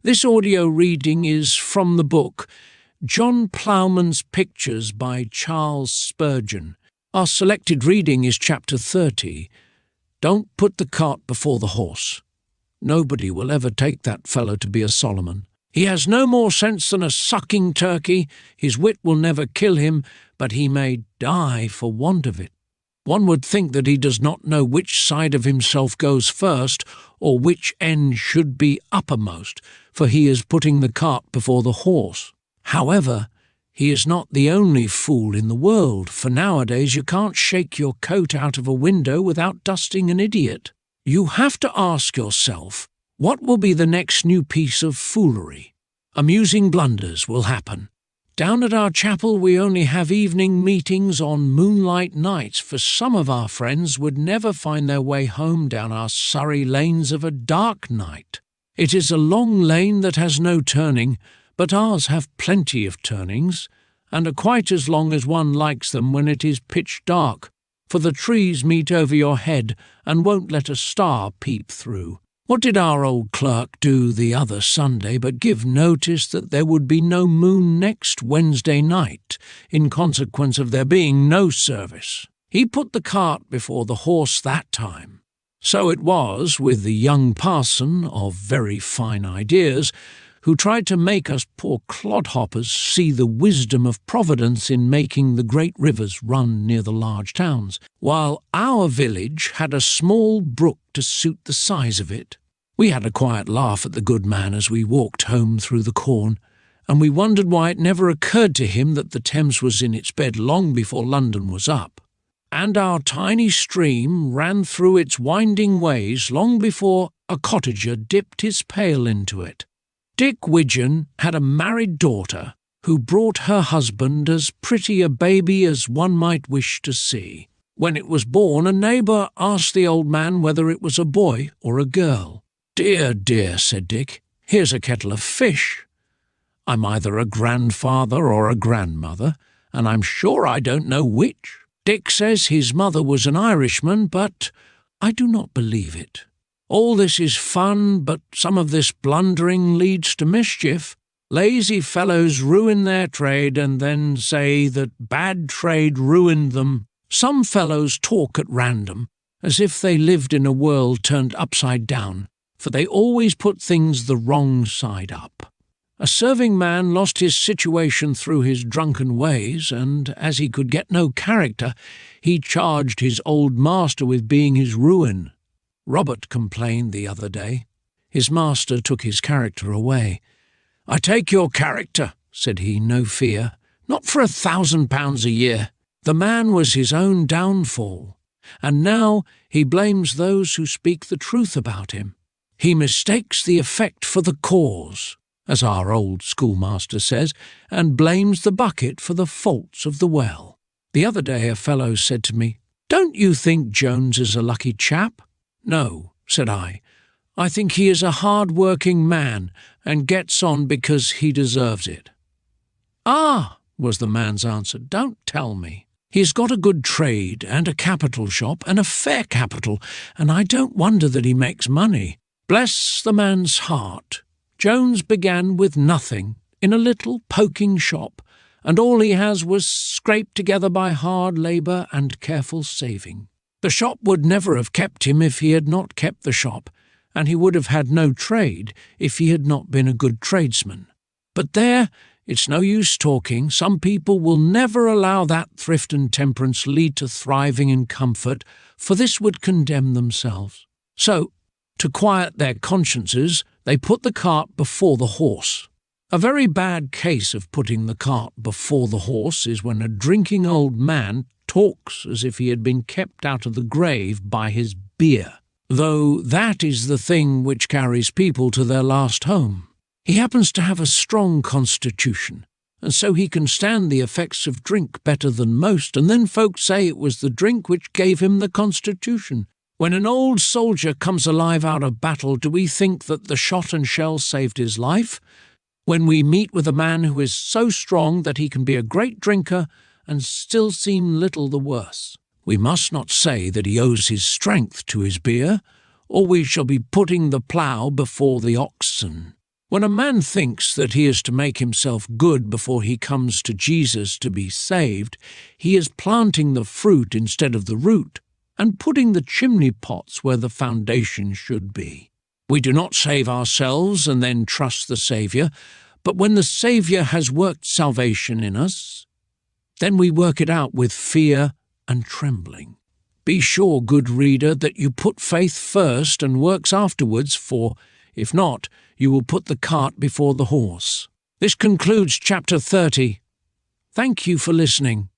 This audio reading is from the book John Ploughman's Pictures by Charles Spurgeon. Our selected reading is chapter 30. Don't put the cart before the horse. Nobody will ever take that fellow to be a Solomon. He has no more sense than a sucking turkey. His wit will never kill him, but he may die for want of it. One would think that he does not know which side of himself goes first, or which end should be uppermost, for he is putting the cart before the horse. However, he is not the only fool in the world, for nowadays you can't shake your coat out of a window without dusting an idiot. You have to ask yourself, what will be the next new piece of foolery? Amusing blunders will happen. Down at our chapel we only have evening meetings on moonlight nights, for some of our friends would never find their way home down our Surrey lanes of a dark night. It is a long lane that has no turning, but ours have plenty of turnings, and are quite as long as one likes them when it is pitch dark, for the trees meet over your head and won't let a star peep through. What did our old clerk do the other Sunday but give notice that there would be no moon next Wednesday night, in consequence of there being no service? He put the cart before the horse that time. So it was with the young parson of very fine ideas, who tried to make us poor clodhoppers see the wisdom of Providence in making the great rivers run near the large towns, while our village had a small brook to suit the size of it. We had a quiet laugh at the good man as we walked home through the corn, and we wondered why it never occurred to him that the Thames was in its bed long before London was up, and our tiny stream ran through its winding ways long before a cottager dipped his pail into it. Dick Widgeon had a married daughter who brought her husband as pretty a baby as one might wish to see. When it was born, a neighbour asked the old man whether it was a boy or a girl. "Dear, dear," said Dick, "here's a kettle of fish. I'm either a grandfather or a grandmother, and I'm sure I don't know which. Dick says his mother was an Irishman, but I do not believe it. All this is fun, but some of this blundering leads to mischief. Lazy fellows ruin their trade and then say that bad trade ruined them. Some fellows talk at random, as if they lived in a world turned upside down, for they always put things the wrong side up. A serving man lost his situation through his drunken ways, and as he could get no character, he charged his old master with being his ruin. Robert complained the other day. His master took his character away. "I take your character," said he, "no fear, not for £1,000 a year." The man was his own downfall, and now he blames those who speak the truth about him. He mistakes the effect for the cause, as our old schoolmaster says, and blames the bucket for the faults of the well. The other day a fellow said to me, "Don't you think Jones is a lucky chap?" "No," said I think he is a hard-working man and gets on because he deserves it." "Ah," was the man's answer, "don't tell me. He's got a good trade and a capital shop and a fair capital, and I don't wonder that he makes money. Bless the man's heart. Jones began with nothing, in a little poking shop, and all he has was scraped together by hard labour and careful saving. The shop would never have kept him if he had not kept the shop, and he would have had no trade if he had not been a good tradesman. But there, it's no use talking. Some people will never allow that thrift and temperance lead to thriving and comfort, for this would condemn themselves. So, to quiet their consciences, they put the cart before the horse. A very bad case of putting the cart before the horse is when a drinking old man talks as if he had been kept out of the grave by his beer, though that is the thing which carries people to their last home. He happens to have a strong constitution, and so he can stand the effects of drink better than most, and then folks say it was the drink which gave him the constitution. When an old soldier comes alive out of battle, do we think that the shot and shell saved his life? When we meet with a man who is so strong that he can be a great drinker and still seem little the worse, we must not say that he owes his strength to his beer, or we shall be putting the plough before the oxen. When a man thinks that he is to make himself good before he comes to Jesus to be saved, he is planting the fruit instead of the root, and putting the chimney pots where the foundation should be. We do not save ourselves and then trust the Saviour, but when the Saviour has worked salvation in us, then we work it out with fear and trembling. Be sure, good reader, that you put faith first and works afterwards, for, if not, you will put the cart before the horse. This concludes chapter 30. Thank you for listening.